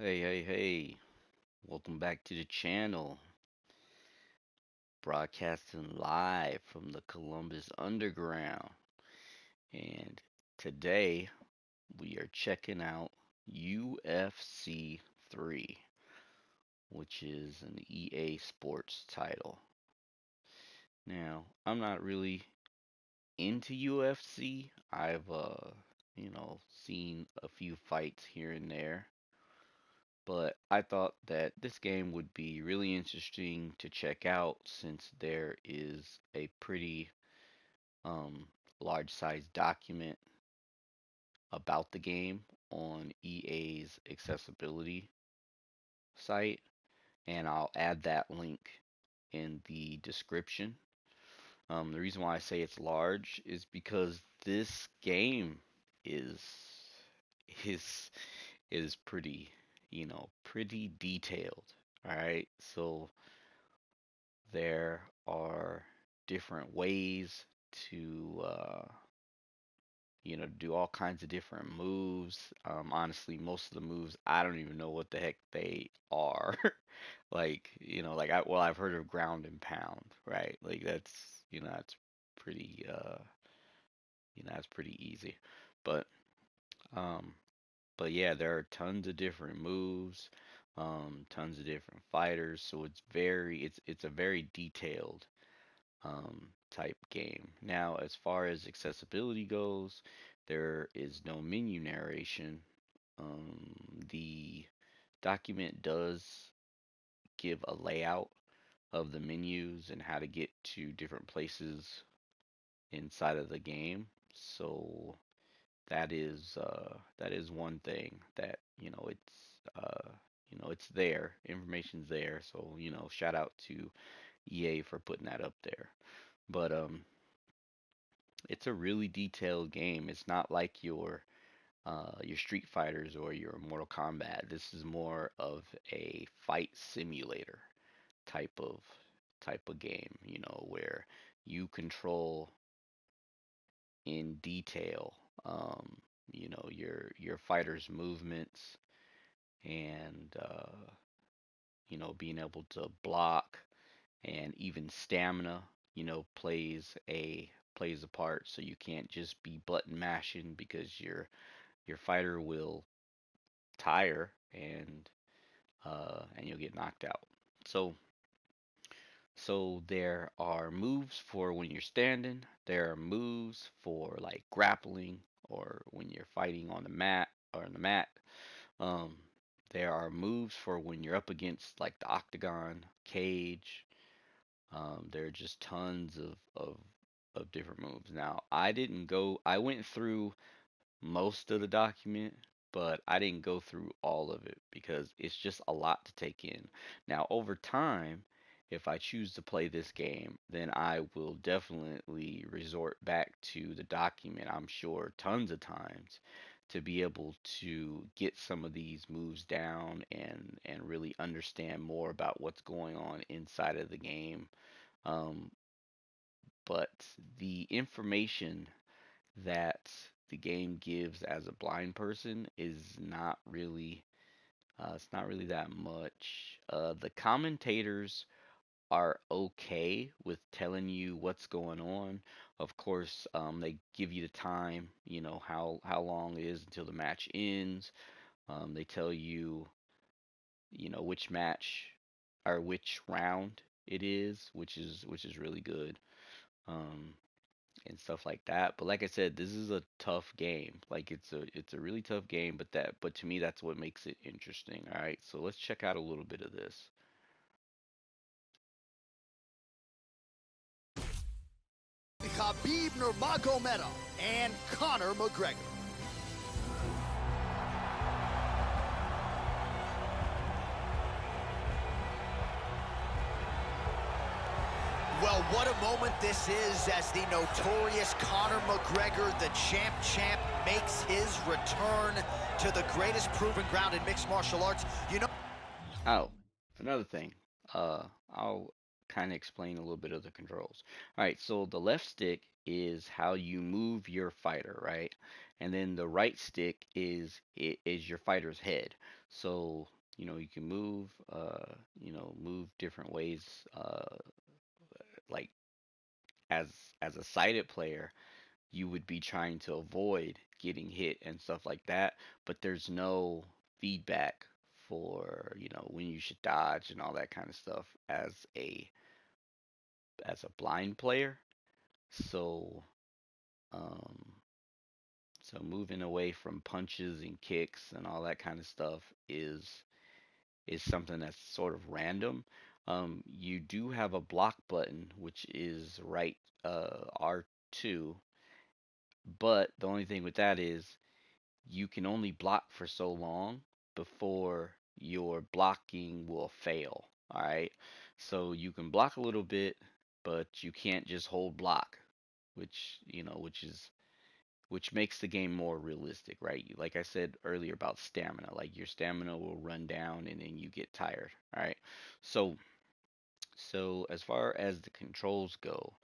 Hey. Welcome back to the channel. Broadcasting live from the Columbus Underground. And today we are checking out UFC 3, which is an EA Sports title. Now, I'm not really into UFC. I've seen a few fights here and there. But I thought that this game would be really interesting to check out since there is a pretty um, large size document about the game on EA's accessibility site, and I'll add that link in the description. The reason why I say it's large is because this game is is is pretty, pretty detailed. All right, so there are different ways to, do all kinds of different moves. Honestly, most of the moves, I don't even know what the heck they are. Like, I've heard of ground and pound, right? Like that's pretty, that's pretty easy. But, um, but yeah, there are tons of different moves, tons of different fighters. So it's a very detailed type game. Now, as far as accessibility goes, there is no menu narration. The document does give a layout of the menus and how to get to different places inside of the game. So that is one thing that it's there. Information's there. So shout out to EA for putting that up there. But it's a really detailed game. It's not like your Street Fighters or your Mortal Kombat. This is more of a fight simulator type of game, where you control in detail, your fighter's movements and being able to block and even stamina, plays a part. So you can't just be button mashing because your fighter will tire and you'll get knocked out. So there are moves for when you're standing. There are moves for like grappling or when you're fighting on the mat or on the mat. Um, there are moves for when you're up against like the octagon cage. There are just tons of different moves. Now, I went through most of the document, but I didn't go through all of it because it's just a lot to take in. Now, over time, if I choose to play this game, then I will definitely resort back to the document, I'm sure, tons of times to be able to get some of these moves down and really understand more about what's going on inside of the game. Um, but the information that the game gives as a blind person is not really it's not really that much. The commentators are okay with telling you what's going on. Of course, they give you the time, how long it is until the match ends. They tell you, which match or which round it is, which is really good. Um, and stuff like that. But like I said, this is a tough game. Like it's a really tough game, but to me that's what makes it interesting. All right, so let's check out a little bit of this. Khabib Nurmagomedov and Conor McGregor. Well, what a moment this is as the notorious Conor McGregor, the champ, makes his return to the greatest proven ground in mixed martial arts. Oh, another thing. I'll kind of explain a little bit of the controls. All right, so the left stick is how you move your fighter, right? And then the right stick is your fighter's head. So, you can move, move different ways, like as as a sighted player, you would be trying to avoid getting hit and stuff like that, but there's no feedback for, when you should dodge and all that kind of stuff as a blind player. So, um, so moving away from punches and kicks and all that kind of stuff is something that's sort of random. You do have a block button, which is right R2, but the only thing with that is you can only block for so long before your blocking will fail. All right. So you can block a little bit, but you can't just hold block, which makes the game more realistic, right? Like I said earlier about stamina, like your stamina will run down and then you get tired. All right. So as far as the controls go,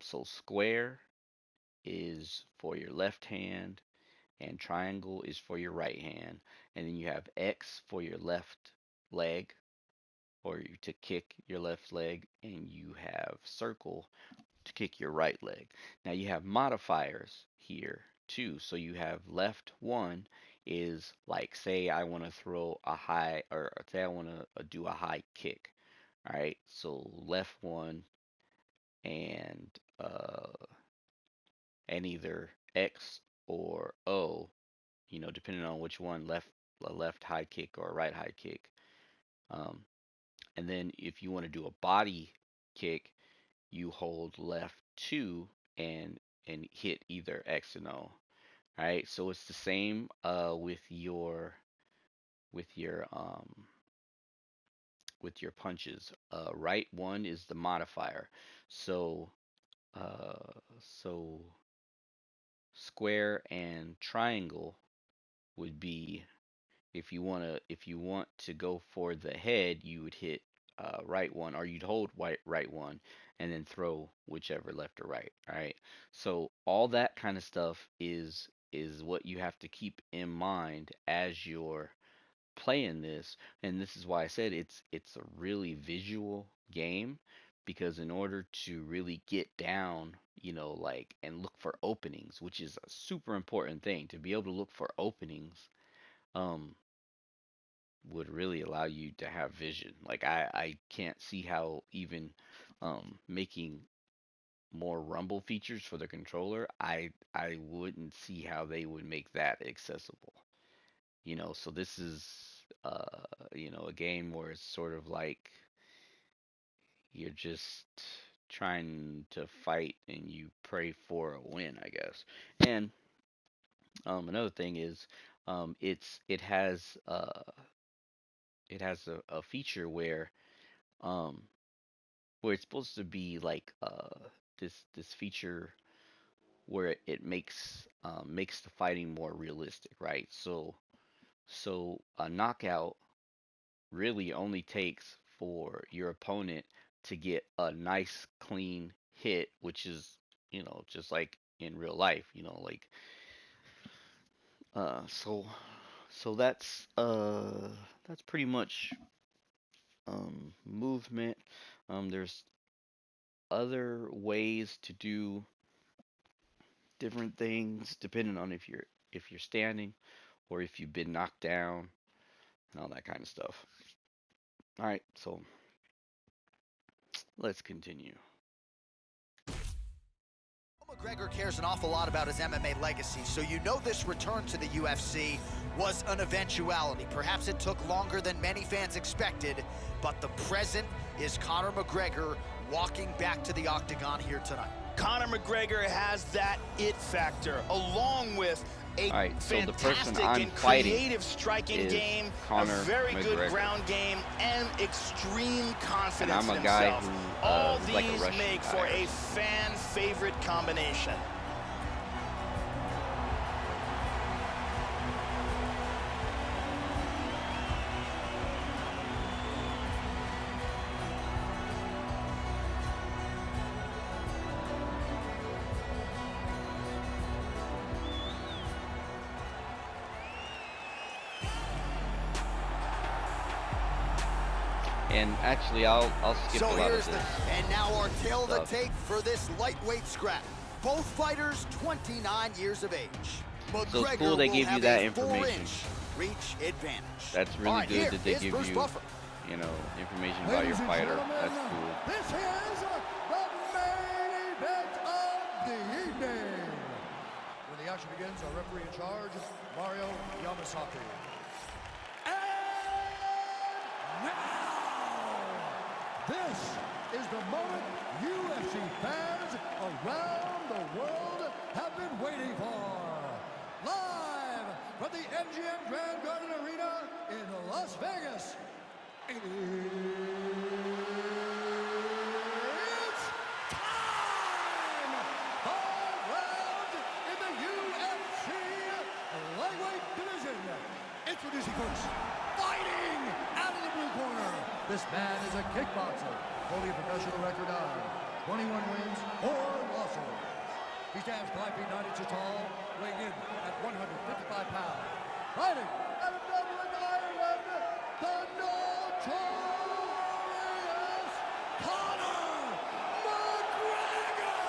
so square is for your left hand, and triangle is for your right hand, and then you have X for your left leg, or to kick your left leg, and you have circle to kick your right leg. Now you have modifiers here too. So you have left one is like, say I want to throw a high, or say I want to do a high kick. All right. So left one, and uh and either X or O, depending on which one, a left high kick or a right high kick. Um, and then if you want to do a body kick, you hold left two and hit either X and O. All right, so it's the same with your punches. Right one is the modifier. So uh, so square and triangle would be, if you want to go for the head, you would hit right one, or you'd hold right one and then throw whichever, left or right. All right. So all that kind of stuff is what you have to keep in mind as you're playing this, and this is why I said it's a really visual game, because in order to really get down, like, and look for openings, which is a super important thing, to be able to look for openings, um would really allow you to have vision. Like, I can't see how even making more rumble features for the controller, I wouldn't see how they would make that accessible. So this is a game where it's sort of like you're just trying to fight and you pray for a win, I guess. And another thing is, it has a feature um where it's supposed to be like this feature where it makes the fighting more realistic, right? So a knockout really only takes for your opponent to get a nice clean hit, which is, just like in real life, like so that's pretty much movement. There's other ways to do different things depending on if you're standing or if you've been knocked down and all that kind of stuff. All right, so let's continue. McGregor cares an awful lot about his MMA legacy, so this return to the UFC was an eventuality. Perhaps it took longer than many fans expected, but the present is Conor McGregor walking back to the octagon here tonight. Conor McGregor has that it factor, along with a so the person fantastic I'm and fighting creative striking game, Conor a very McGregor. good ground game, and extreme confidence And I'm a in guy himself. who, All who's these like a Russian make guy. for a fan-favorite combination. And actually, I'll skip So a lot of here's the, this and now our tail of the stuff. tape for this lightweight scrap. Both fighters 29 years of age. So it's cool McGregor they will give you have that a information. 4-inch reach advantage. That's All really right, good here that they is give Bruce you, Buffer. you know, information about your Ladies and fighter. gentlemen, That's cool. this is the main event of the evening. When the action begins, our referee in charge, Mario Yamasaki. And now, this is the moment UFC fans around the world have been waiting for. Live from the MGM Grand Garden Arena in Las Vegas. It's time! 5 rounds in the UFC lightweight division. Introducing first, fighting out of the blue corner. This man is a kickboxer, holding a professional record of 21 wins, 4 losses. He stands 5 feet 9 inches tall, weighing in at 155 pounds. Fighting out of Dublin, Ireland, the notorious Conor McGregor!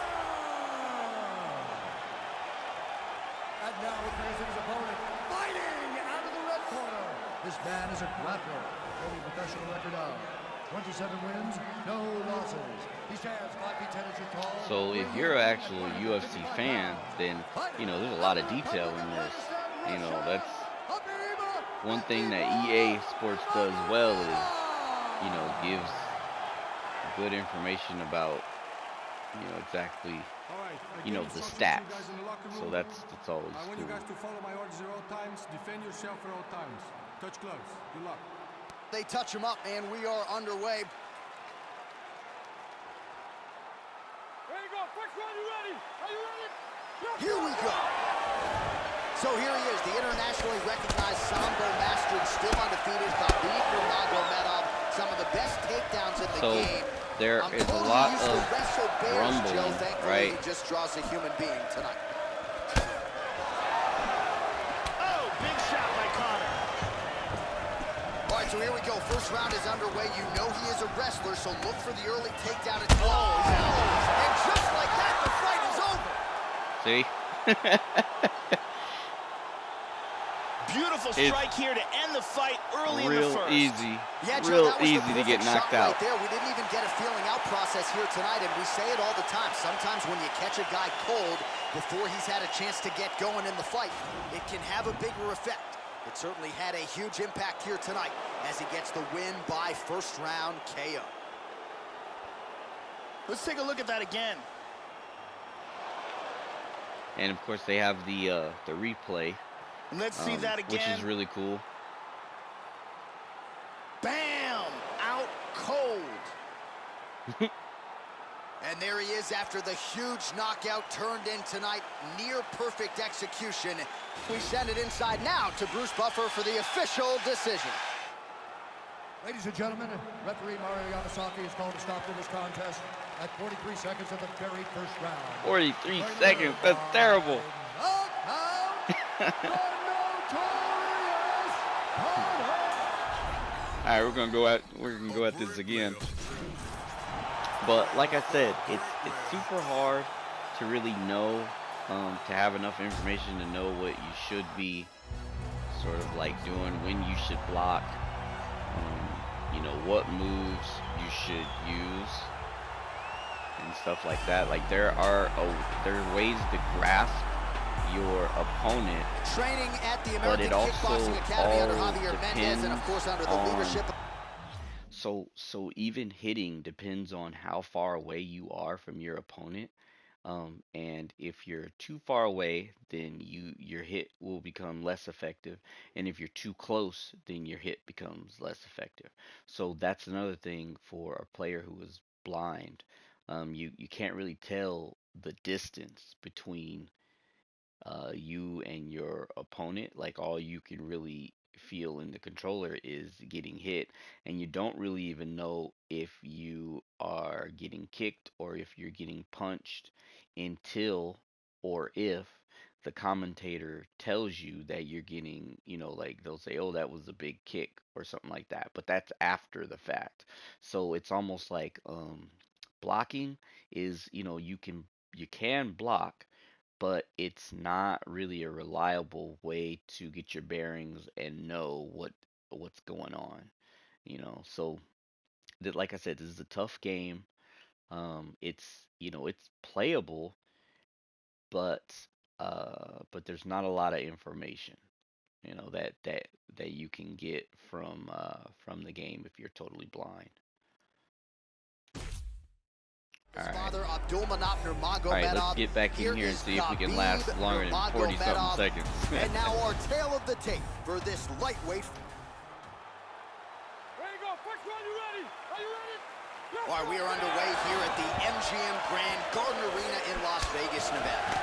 And now facing his opponent, fighting out of the red corner. This man is a grappler, holding a professional record of 27 wins, no losses. He stands 5 feet 10 inches tall. So if you're an actual UFC fan, then you know there's a lot of detail in this. You know, that's one thing that EA Sports does well is, you know, gives good information about, you know, exactly, you know, the stats. So that's always I want you cool. guys to follow my orders at all times. Defend yourself at all times. Touch gloves. Good luck. They touch him up, and we are underway. There you go. First round, you ready? Are you ready? Here we go. So here he is, the internationally recognized Sambo master, still undefeated, Khabib Nurmagomedov. Some of the best takedowns in the So game. there I'm is a told lot he used of to wrestle bears, rumbling, Joe. Thankfully, right? he just draws a human being tonight. Oh, big shot by Conor. All right, so here we go. First round is underway. You know he is a wrestler, so look for the early takedown. And just like that, the fight is over. See? Beautiful strike here to end the fight early in the Real first. easy. Yeah, Joe, Real that was the easy to get perfect knocked shot out. right there. We didn't even get a feeling out process here tonight, and we say it all the time. Sometimes when you catch a guy cold before he's had a chance to get going in the fight, it can have a bigger effect. It certainly had a huge impact here tonight as he gets the win by first round KO. Let's take a look at that again. And of course they have the replay, Let's see that again. which is really cool. Bam! Out cold. And there he is after the huge knockout turned in tonight. Near perfect execution. We send it inside now to Bruce Buffer for the official decision. Ladies and gentlemen, referee Mario Yamasaki is called to stop to this contest at 43 seconds of the very first round. 43 seconds. That's terrible. All right, we're gonna go at this again. But like I said, it's super hard to really know, to have enough information to know what you should be sort of like doing, when you should block, you know, what moves you should use and stuff like that. Like there are ways to grasp your opponent, Training at the but American it also Kickboxing Academy under all Javier Mendez and of course under the depends leadership on. So even hitting depends on how far away you are from your opponent. And if you're too far away, then your hit will become less effective. And if you're too close, then your hit becomes less effective. So that's another thing for a player who is blind. You can't really tell the distance between you and your opponent. Like all you can really feel in the controller is getting hit, and you don't really even know if you are getting kicked or if you're getting punched until or if the commentator tells you that you're getting, like they'll say, "Oh, that was a big kick" or something like that, but that's after the fact. So it's almost like blocking is, you can block, but it's not really a reliable way to get your bearings and know what's going on, So that, like I said, this is a tough game. It's playable, but there's not a lot of information, that you can get from the game if you're totally blind. All His right. father, All Abdulmanap right, let's Nurmagomedov. get back in here and see if we can last longer than 40 something seconds. And now our tail of the tape for this lightweight. All right, we are underway here at the MGM Grand Garden Arena in Las Vegas, Nevada.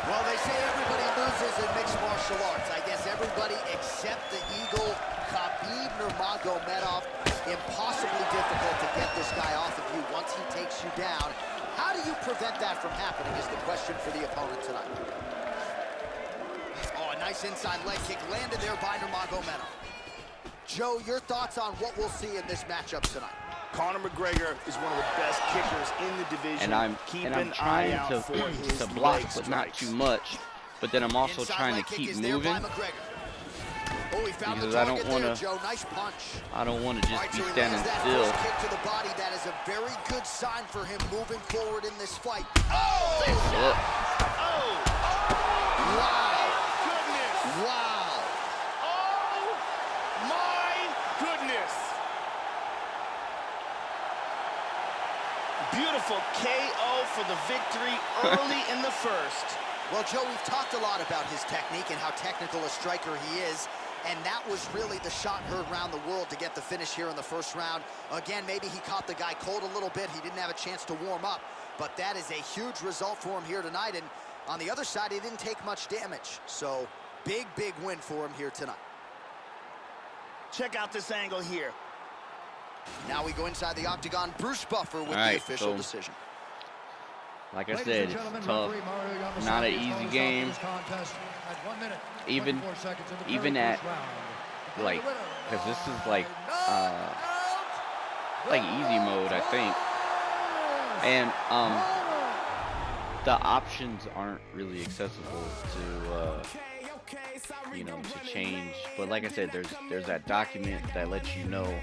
Well, they say everybody loses in mixed martial arts. I guess everybody except the Eagle, Khabib Nurmagomedov. Impossibly difficult to get this guy off of you once he takes you down. How do you prevent that from happening is the question for the opponent tonight. Oh, a nice inside leg kick landed there by Nurmagomedov. Joe, your thoughts on what we'll see in this matchup tonight? Conor McGregor is one of the best kickers in the division. And I'm trying to block, but not too much. But then I'm also trying to keep moving, Oh, he found because the I target don't want there, to. Joe. Nice punch. I don't want to All just right, be so he standing lands that still. first kick to the body. That is a very good sign for him moving forward in this fight. Oh! Yep. Oh! Wow. Goodness! Wow. Oh my goodness! Beautiful KO for the victory early in the first. Well, Joe, we've talked a lot about his technique and how technical a striker he is, and that was really the shot heard around the world to get the finish here in the first round. Again, maybe he caught the guy cold a little bit. He didn't have a chance to warm up, but that is a huge result for him here tonight, and on the other side, he didn't take much damage. So, big, big win for him here tonight. Check out this angle here. Now we go inside the octagon. Bruce Buffer with the Right, official so decision. Like I said, it's tough. Not an easy game. Even at like, because this is like easy mode, I think. And the options aren't really accessible to change. But like I said, there's that document that lets you know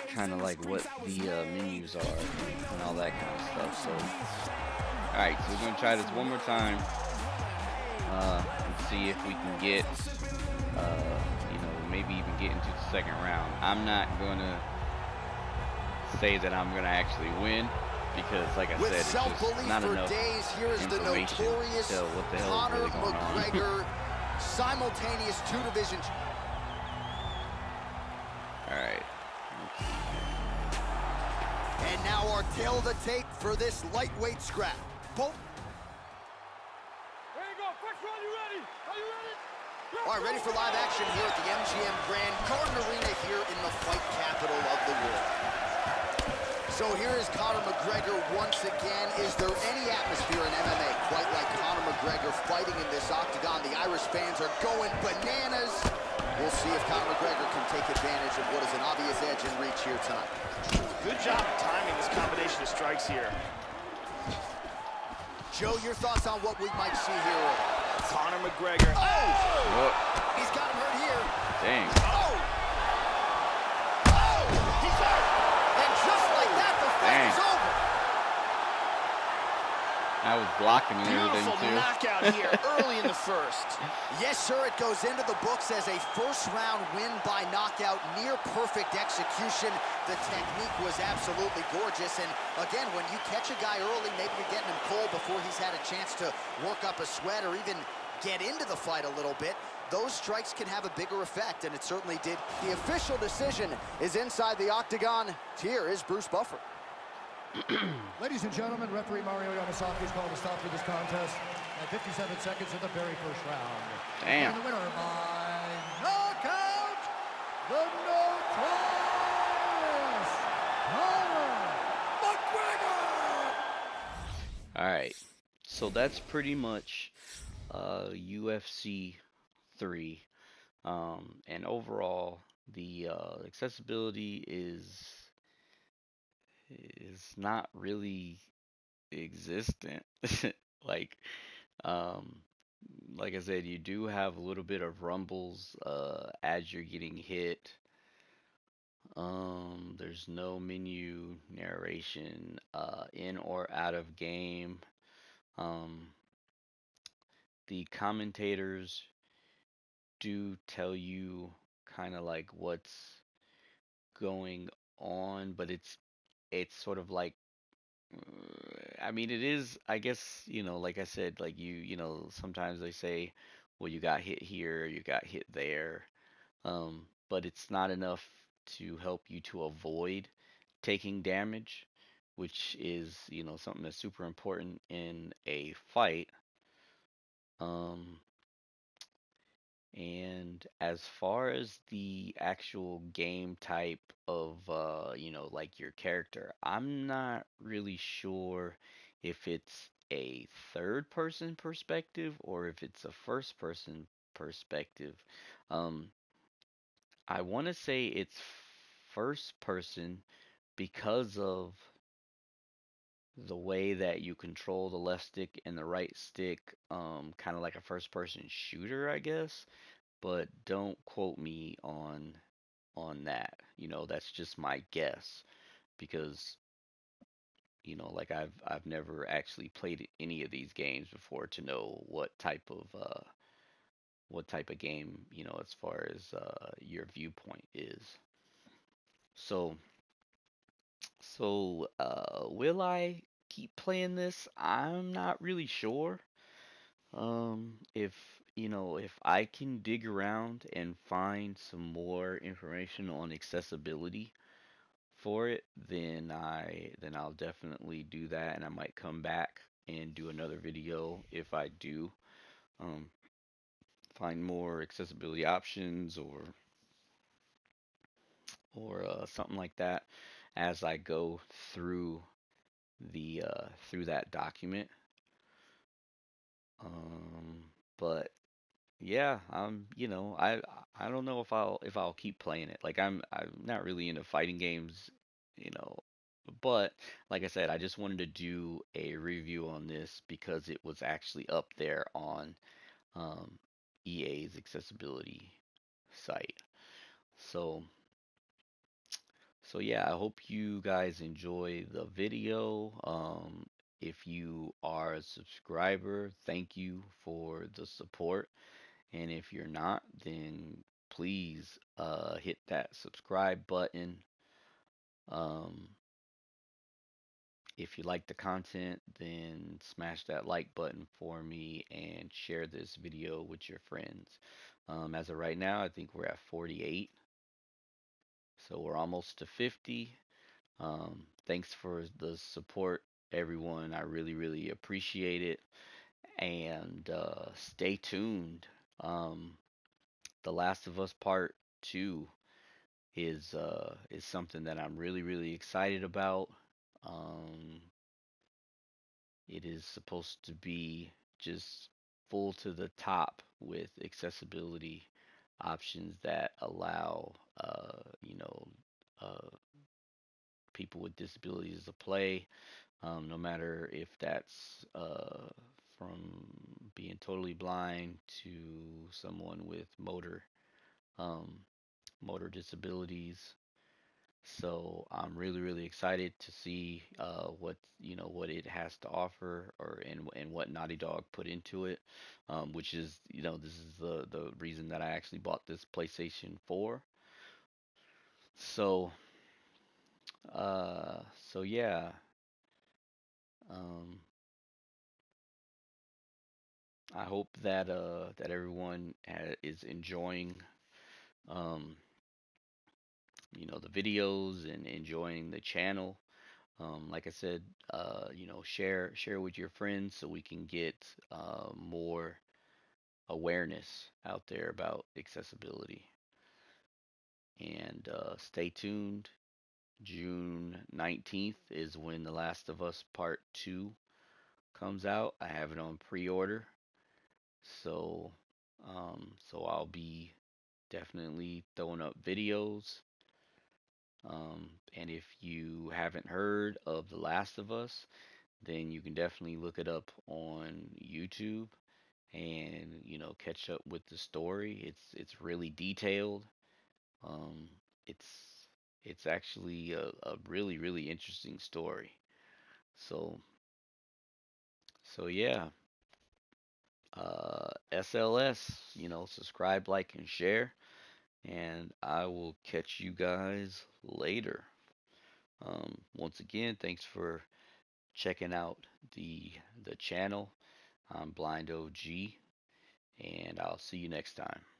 kind of like what the menus are and all that kind of stuff. So, all right, so we're gonna try this one more time and see if we can get, maybe even get into the second round. I'm not gonna say that I'm gonna actually win, because, like I said, it's just not enough information to tell what the hell is really going on. McGregor, simultaneous two divisions. All right. And now our tail of the tape for this lightweight scrap. Both. All right, ready for live action here at the MGM Grand Garden Arena here in the fight capital of the world. So here is Conor McGregor once again. Is there any atmosphere in MMA quite like Conor McGregor fighting in this octagon? The Irish fans are going bananas. We'll see if Conor McGregor can take advantage of what is an obvious edge in reach here tonight. Good job timing this combination of strikes here. Joe, your thoughts on what we might see here? Conor McGregor. Oh! He's got him hurt here. Dang. Oh! Oh! He's hurt! And just like that, the fight is over. I was blocking and everything Beautiful too. knockout here early in the first. Yes, sir, it goes into the books as a first-round win by knockout, near-perfect execution. The technique was absolutely gorgeous, and again, when you catch a guy early, maybe you're getting him cold before he's had a chance to work up a sweat or even get into the fight a little bit, those strikes can have a bigger effect, and it certainly did. The official decision is inside the octagon. Here is Bruce Buffer. Ladies and gentlemen, referee Mario Yamasaki has called a stop to this contest at 57 seconds of the very first round. Damn. And the winner by knockout, the notorious Conor McGregor. All right. so that's pretty much UFC 3. And overall, the accessibility is not really existent. Like, um, like I said, you do have a little bit of rumbles as you're getting hit. There's no menu narration in or out of game. Um, the commentators do tell you kind of like what's going on, but it's sort of like I mean it is I guess, like I said, like sometimes they say, well, you got hit here, you got hit there. But it's not enough to help you to avoid taking damage, which is, something that's super important in a fight. Um, and as far as the actual game type of, like your character, I'm not really sure if it's a third person perspective or if it's a first person perspective. Um, I want to say it's first person because of the way that you control the left stick and the right stick, kind of like a first person shooter, I guess. But don't quote me on that. That's just my guess because like I've never actually played any of these games before to know what type of game, as far as your viewpoint is. So will I keep playing this? I'm not really sure. If if I can dig around and find some more information on accessibility for it, then I'll definitely do that, and I might come back and do another video if I do um find more accessibility options or something like that as I go through through that document. Um, but yeah, I don't know if I'll keep playing it. Like I'm not really into fighting games, you know. But like I said, I just wanted to do a review on this because it was actually up there on um, EA's accessibility site. So yeah, I hope you guys enjoy the video. If you are a subscriber, thank you for the support. And if you're not, then please hit that subscribe button. Um, if you like the content, then smash that like button for me and share this video with your friends. As of right now, I think we're at 48. So we're almost to 50. Thanks for the support, everyone. I really, really appreciate it. And stay tuned. The Last of Us Part 2 is something that I'm really, really excited about. Um, it is supposed to be just full to the top with accessibility options that allow uh, people with disabilities to play, no matter if that's from being totally blind to someone with um, motor disabilities. So I'm really, really excited to see what it has to offer, and what Naughty Dog put into it, which is this is the reason that I actually bought this PlayStation 4. So uh, so yeah, um, I hope that everyone is enjoying um, the videos and enjoying the channel. Like I said, share with your friends so we can get more awareness out there about accessibility. And stay tuned. June 19th is when The Last of Us Part 2 comes out, I have it on pre-order. So, so I'll be definitely throwing up videos. And if you haven't heard of The Last of Us, then you can definitely look it up on YouTube and catch up with the story. It's really detailed. Um, it's it's actually a really interesting story. So yeah, SLS, subscribe, like, and share, and I will catch you guys later. Once again, thanks for checking out the channel. I'm Blind OG, and I'll see you next time.